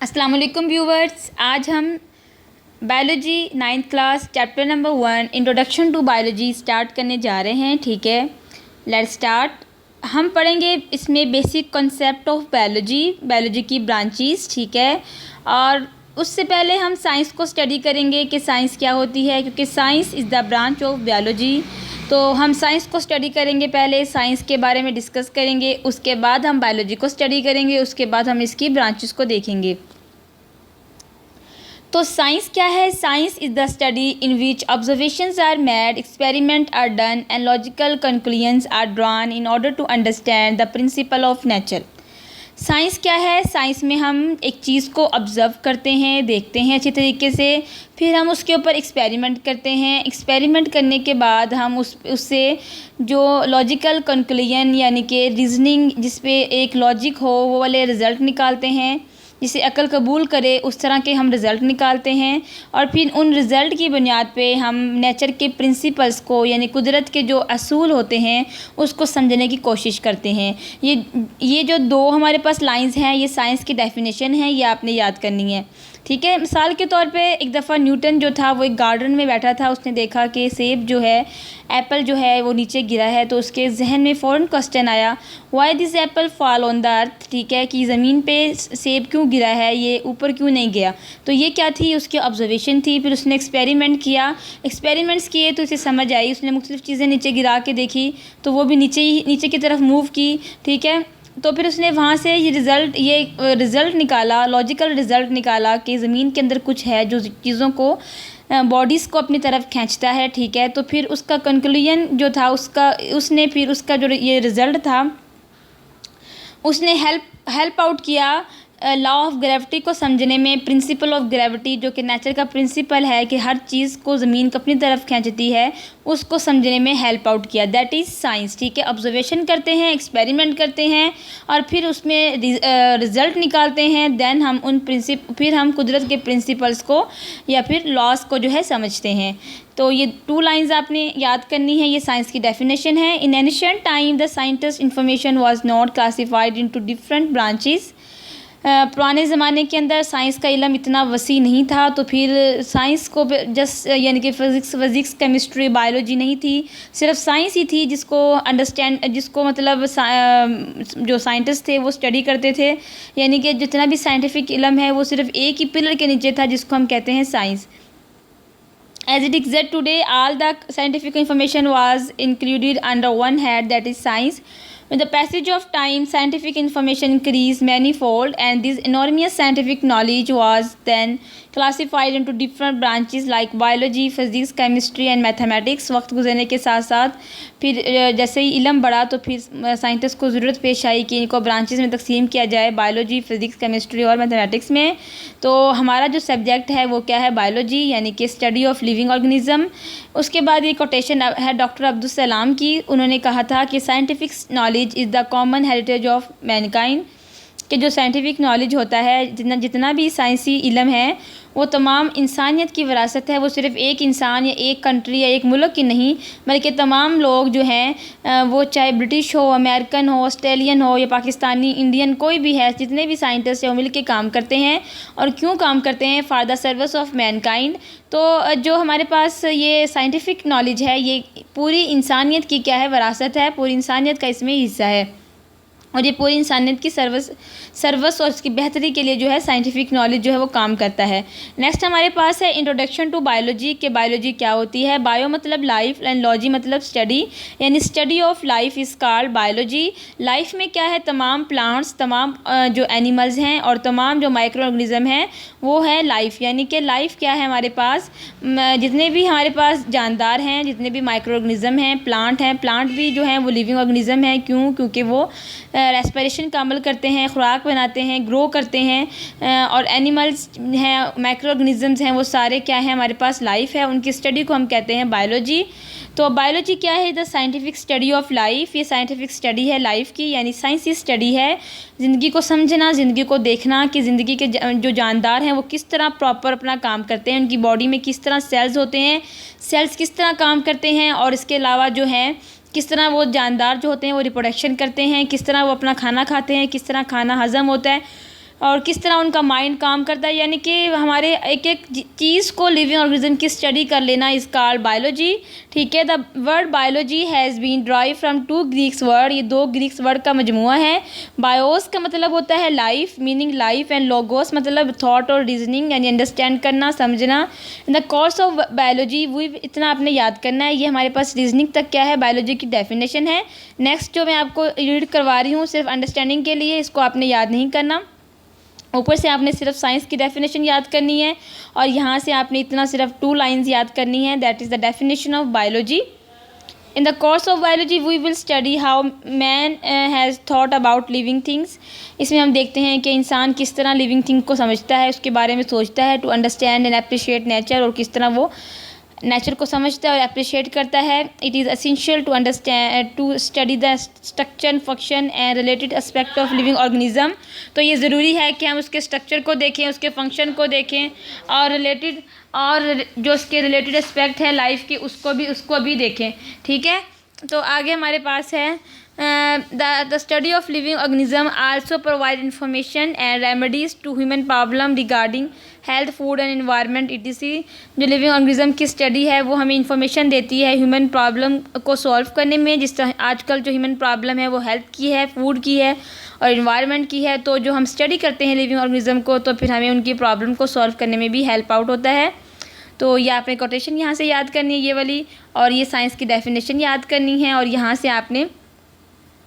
अस्सलाम वालेकुम व्यूवर्स। आज हम biology 9th class chapter number 1 introduction to biology start करने जा रहे हैं। ठीक है, लेट्स स्टार्ट। हम पढ़ेंगे इसमें बेसिक कॉन्सेप्ट ऑफ बायोलॉजी की ब्रांचेस। ठीक है, और उससे पहले हम साइंस को स्टडी करेंगे कि साइंस क्या होती है, क्योंकि science is the branch of biology. तो हम साइंस को स्टडी करेंगे, पहले साइंस के बारे में डिस्कस करेंगे, उसके बाद हम बायोलॉजी को स्टडी करेंगे, उसके बाद हम इसकी ब्रांचेस को देखेंगे। तो साइंस क्या है? Science is the study in which observations are made, experiment are done and logical conclusions are drawn in order to understand the principle of nature. Science क्या है? साइंस में हम एक चीज़ को ऑब्ज़र्व करते हैं, देखते हैं अच्छी तरीके से, फिर हम उसके ऊपर एक्सपेरिमेंट करते हैं। एक्सपेरिमेंट करने के बाद हम उससे जो लॉजिकल कंक्लूजन यानी कि रीजनिंग जिस पे एक लॉजिक हो वो वाले रिज़ल्ट निकालते हैं, जिसे अक्ल कबूल करे उस तरह के हम रिज़ल्ट निकालते हैं। और फिर उन रिज़ल्ट की बुनियाद पे हम नेचर के प्रिंसिपल्स को यानी कुदरत के जो असूल होते हैं उसको समझने की कोशिश करते हैं। ये जो दो हमारे पास लाइंस हैं ये साइंस की डेफिनेशन है, ये आपने याद करनी है। ठीक है, मिसाल के तौर पे एक दफ़ा न्यूटन जो था वो एक गार्डन में बैठा था, उसने देखा कि सेब जो है, एप्पल जो है वो नीचे गिरा है, तो उसके जहन में फ़ौरन क्वेश्चन आया, why this Apple fall on the earth. ठीक है, कि ज़मीन पे सेब क्यों गिरा है, ये ऊपर क्यों नहीं गया। तो ये क्या थी? उसकी ऑब्जर्वेशन थी। फिर उसने एक्सपेरिमेंट किया, एक्सपेरिमेंट्स किए तो उसे समझ आई, उसने मुख्तलिफ़ चीज़ें नीचे गिरा के देखी तो वो भी नीचे की तरफ मूव की। ठीक है, तो फिर उसने वहाँ से ये रिज़ल्ट निकाला, लॉजिकल रिज़ल्ट निकाला कि ज़मीन के अंदर कुछ है जो चीज़ों को बॉडीज़ को अपनी तरफ खींचता है। ठीक है, तो फिर उसका कंक्लूजन जो था उसने फिर उसका जो ये रिज़ल्ट था उसने हेल्प आउट किया लॉ ऑफ ग्रेविटी को समझने में। प्रिंसिपल ऑफ ग्रेविटी जो कि नेचर का प्रिंसिपल है कि हर चीज़ को ज़मीन को अपनी तरफ खींचती है, उसको समझने में हेल्प आउट किया। That is science. ठीक है, ऑब्जर्वेशन करते हैं, एक्सपेरिमेंट करते हैं और फिर उसमें रिज़ल्ट निकालते हैं। देन फिर हम कुदरत के प्रिंसिपल्स को या फिर लॉस को जो है समझते हैं। तो ये 2 लाइंस आपने याद करनी है, ये साइंस की डेफिनेशन है। इन ancient time the scientist information was not classified into different branches. पुराने ज़माने के अंदर साइंस का इल्म इतना वसी नहीं था, तो फिर साइंस को जस्ट यानी कि फ़िज़िक्स केमिस्ट्री बायोलॉजी नहीं थी, सिर्फ साइंस ही थी जिसको मतलब जो साइंटिस्ट थे वो स्टडी करते थे। यानी कि जितना भी साइंटिफिक इल्म है वो सिर्फ एक ही पिलर के नीचे था जिसको हम कहते हैं science. As it exists today, all the scientific information was included under one head, that is science. With the passage of time, scientific information increased manifold, and this enormous scientific knowledge was then classified into different branches like biology, physics, chemistry and mathematics. वक्त गुजरने के साथ साथ फिर जैसे ही इल्म बढ़ा तो फिर साइंटिस्ट को ज़रूरत पेश आई कि इनको ब्रांचेस में तकसीम किया जाए, बायोलॉजी, फ़िज़िक्स, केमिस्ट्री और मैथमेटिक्स में। तो हमारा जो सब्जेक्ट है वो क्या है? बायोलॉजी, यानी कि स्टडी ऑफ लिविंग ऑर्गेनिज़म। उसके बाद ये कोटेशन है डॉक्टर अब्दुल सलाम की। उन्होंने कहा था कि scientific knowledge is the common heritage of Mankind, कि जो साइंटिफिक नॉलेज होता है, जितना भी साइंसी इल्म है वो तमाम इंसानियत की विरासत है। वो सिर्फ़ एक इंसान या एक कंट्री या एक मुल्क की नहीं, बल्कि तमाम लोग जो हैं वो चाहे ब्रिटिश हो, अमेरिकन हो, ऑस्ट्रेलियन हो या पाकिस्तानी, इंडियन, कोई भी है, जितने भी साइंटिस्ट हैं वो मिल के काम करते हैं। और क्यों काम करते हैं? For the service of Mankind. तो जो हमारे पास ये साइंटिफिक नॉलेज है ये पूरी इंसानियत की क्या है? विरासत है, पूरी इंसानियत का इसमें हिस्सा है, और ये पूरी इंसानियत की सर्वस और इसकी बेहतरी के लिए जो है साइंटिफिक नॉलेज जो है वो काम करता है। नेक्स्ट हमारे पास है इंट्रोडक्शन टू बायोलॉजी, के बायोलॉजी क्या होती है। बायो मतलब लाइफ एंड लॉजी मतलब स्टडी, यानी study of life is called biology. Life में क्या है? तमाम प्लांट्स, तमाम जो एनिमल्स हैं और तमाम जो माइक्रो ऑर्गेनिज़म हैं वो है लाइफ। यानी कि लाइफ क्या है हमारे पास? जितने भी हमारे पास जानदार हैं, जितने भी माइक्रो ऑर्गेनिज़म हैं, प्लांट भी जो हैं वो लिविंग ऑर्गेनिज़म हैं। क्यों? क्योंकि वो रेस्पिरेशन का अमल करते हैं, खुराक बनाते हैं, ग्रो करते हैं। और एनिमल्स हैं, माइक्रो ऑर्गेनिज़म्स हैं, वो सारे क्या हैं? हमारे पास लाइफ है, उनकी स्टडी को हम कहते हैं बायोलॉजी। तो बायोलॉजी क्या है? The scientific study of life. ये साइंटिफिक स्टडी है लाइफ की, यानी साइंसी स्टडी है ज़िंदगी को समझना, ज़िंदगी को देखना कि ज़िंदगी के जो जानदार हैं वो किस तरह प्रॉपर अपना काम करते हैं, उनकी बॉडी में किस तरह सेल्स होते हैं, सेल्स किस तरह काम करते हैं, और इसके अलावा जो है किस तरह वो जानदार जो होते हैं वो रिप्रोडक्शन करते हैं, किस तरह वो अपना खाना खाते हैं, किस तरह खाना हज़म होता है, और किस तरह उनका माइंड काम करता है, यानी कि हमारे एक एक चीज़ को लिविंग ऑर्गेनिज्म की स्टडी कर लेना इज़ कॉल्ड बायोलॉजी। ठीक है, the word biology has been drive from 2 Greeks word, ये 2 ग्रीक्स वर्ड का मजमुआ है। बायोस का मतलब होता है life, meaning life, and logos मतलब थॉट और रीजनिंग यानी अंडरस्टैंड करना, समझना। इन द कोर्स ऑफ बायोलॉजी वो इतना आपने याद करना है। ये हमारे पास रीजनिंग तक क्या है, बायोलॉजी की डेफिनेशन है। नेक्स्ट जो मैं आपको रीड करवा रही हूँ सिर्फ अंडरस्टैंडिंग के लिए, इसको आपने याद नहीं करना। ऊपर से आपने सिर्फ साइंस की डेफिनेशन याद करनी है और यहाँ से आपने इतना सिर्फ 2 लाइंस याद करनी है। That is the definition of biology. In the course of biology we will study how man has thought about living things. इसमें हम देखते हैं कि इंसान किस तरह लिविंग थिंग को समझता है, उसके बारे में सोचता है। To understand and appreciate nature, और किस तरह वो नेचर को समझता है और अप्रिशिएट करता है। It is essential to understand to study the structure, function and related aspect of living organism. तो ये ज़रूरी है कि हम उसके स्ट्रक्चर को देखें, उसके फंक्शन को देखें और जो उसके रिलेटेड एस्पेक्ट है लाइफ के उसको भी देखें। ठीक है, तो आगे हमारे पास है the study of living organism also provide information and remedies to human problem regarding health, food and environment etc. जो लिविंग ऑर्गेनिज्म की स्टडी है वो हमें इंफॉर्मेशन देती है ह्यूमन प्रॉब्लम को सॉल्व करने में। जिस तरह आजकल जो ह्यूमन प्रॉब्लम है वो हेल्थ की है, फूड की है और इन्वायरमेंट की है। तो जो हम स्टडी करते हैं लिविंग ऑर्गेनिज्म को तो फिर हमें उनकी प्रॉब्लम को सॉल्व करने में भी हेल्प आउट होता है। तो ये आपने कोटेशन यहाँ से याद करनी है ये वाली, और ये साइंस की डेफिनेशन याद करनी है, और यहाँ से आपने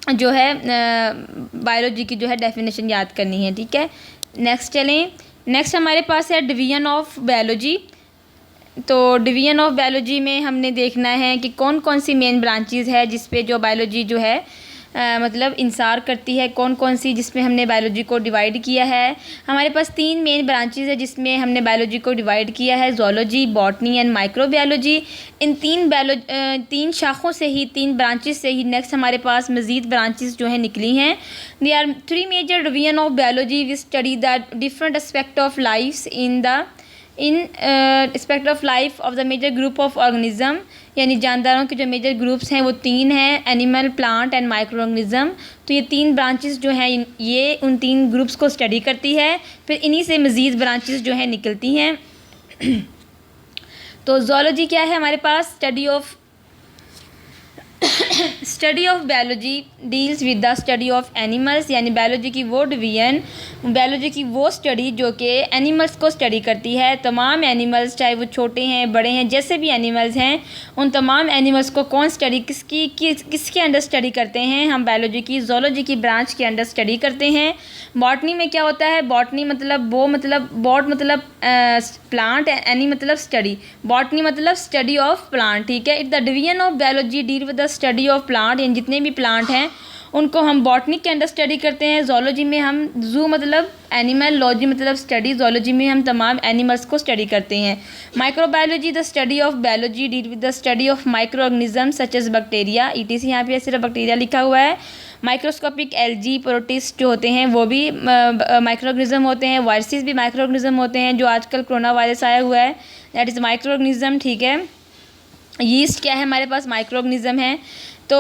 जो है बायोलॉजी की जो है डेफिनेशन याद करनी है। ठीक है, नेक्स्ट चलें। नेक्स्ट हमारे पास है डिवीज़न ऑफ बायोलॉजी। तो डिवीज़न ऑफ बायोलॉजी में हमने देखना है कि कौन कौन सी मेन ब्रांचेस है जिस पे जो बायोलॉजी जो है मतलब इंसार करती है, कौन कौन सी जिसमें हमने बायोलॉजी को डिवाइड किया है। हमारे पास 3 मेन ब्रांचेस है जिसमें हमने बायोलॉजी को डिवाइड किया है, ज़ूलॉजी, बॉटनी एंड माइक्रोबायोलॉजी। इन 3 शाखों से ही, 3 ब्रांचेस से ही नेक्स्ट हमारे पास मज़ीद ब्रांचेस जो है निकली हैं। They are 3 major division of biology we study the different aspect of life in aspect of life of the major group of organism, यानी जानदारों के जो मेजर ग्रुप्स हैं वो 3 हैं, animal, plant and micro organism. तो ये 3 ब्रांचेस जो हैं ये उन 3 ग्रुप्स को स्टडी करती है, फिर इन्हीं से मज़ीद ब्रांचेस जो हैं निकलती हैं। तो ज़ूलॉजी क्या है हमारे पास, study of biology deals with the study of animals, यानी बायोलॉजी की वो डिवीज़न, बायोलॉजी की वो स्टडी जो कि एनिमल्स को स्टडी करती है। तमाम एनिमल्स चाहे वो छोटे हैं बड़े हैं जैसे भी एनिमल्स हैं, उन तमाम एनिमल्स को कौन स्टडी किसके अंडर स्टडी करते हैं, हम बायोलॉजी की ज़ूलॉजी की ब्रांच के अंडर स्टडी करते हैं। बॉटनी में क्या होता है, बॉटनी मतलब बॉट मतलब प्लांट, एनी मतलब स्टडी, बॉटनी मतलब स्टडी ऑफ प्लांट। ठीक है, it the division of biology deal with the study of plant, यानी जितने भी प्लांट हैं उनको हम बॉटनी के अंडर स्टडी करते हैं। ज़ूलॉजी में हम जू मतलब एनिमल, लॉजी मतलब स्टडी, ज़ूलॉजी में हम तमाम एनिमल्स को स्टडी करते हैं। Microbiology the study of biology deal with the study of micro organism such as bacteria, ETC यहाँ पे सिर्फ बैक्टीरिया लिखा हुआ है। माइक्रोस्कोपिक एल्गी, प्रोटिस्ट जो होते हैं वो भी माइक्रो ऑर्गेनिज्म होते हैं। वायरसेस भी माइक्रो ऑर्गेनिज्म होते हैं, जो आजकल कोरोना वायरस आया हुआ है दैट इज़ माइक्रो ऑर्गेनिज्म। ठीक है, यीस्ट क्या है हमारे पास, माइक्रो ऑर्गेनिज्म है। तो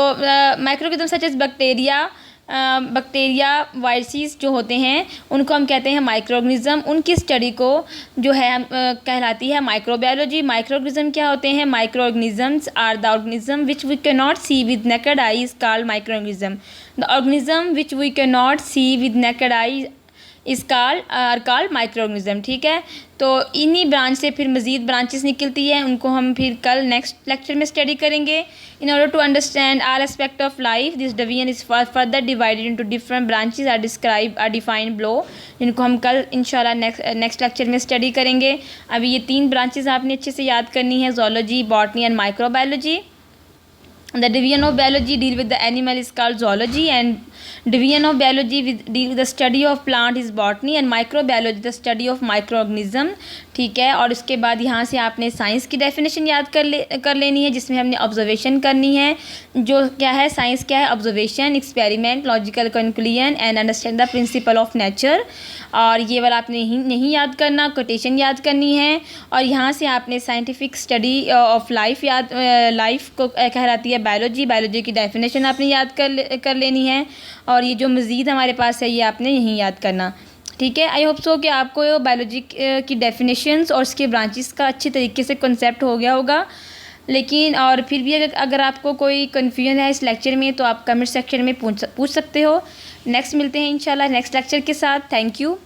micro organism such as bacteria, viruses जो होते हैं उनको हम कहते हैं माइक्रो ऑर्गेनिज्म। उनकी स्टडी को जो है कहलाती है माइक्रोबायोलॉजी। माइक्रो ऑर्गेनिज्म क्या होते हैं, micro organisms are the organism which we can not see with naked eye is called micro organism. The organism which we can not see with naked eye is called micro organism. ठीक है, तो इन्हीं branch से फिर मज़ीद branches निकलती है, उनको हम फिर कल नेक्स्ट लेक्चर में स्टडी करेंगे। In order to understand all aspect of life this division is further divided into different branches are defined below, जिनको हम कल इंशाल्लाह नेक्स्ट लेक्चर में स्टडी करेंगे। अभी ये 3 ब्रांचेस आपने अच्छे से याद करनी है, zoology, botany and microbiology. The division of biology deal with the animal is called zoology, and division of biology deal with the study of plant is botany, and microbiology the study of microorganism। ठीक है, और उसके बाद यहाँ से आपने science की definition याद कर लेनी है जिसमें हमने ऑब्जर्वेशन करनी है। जो क्या है साइंस, क्या है observation, experiment, logical conclusion and understand the principle of nature. और ये वाला आपने नहीं याद करना, कोटेशन याद करनी है। और यहाँ से आपने साइंटिफिक स्टडी ऑफ लाइफ को कहलाती है बायोलॉजी, बायोलॉजी की डेफिनेशन आपने याद कर लेनी है। और ये जो मज़ीद हमारे पास है ये आपने यहीं याद करना। ठीक है। आई होप सो कि आपको बायोलॉजी की डेफिनेशंस और उसके ब्रांचेस का अच्छे तरीके से कंसेप्ट हो गया होगा। लेकिन और फिर भी अगर आपको कोई कन्फ्यूजन है इस लेक्चर में तो आप कमेंट सेक्शन में पूछ सकते हो। नेक्स्ट मिलते हैं इंशाल्लाह नेक्स्ट लेक्चर के साथ। Thank you.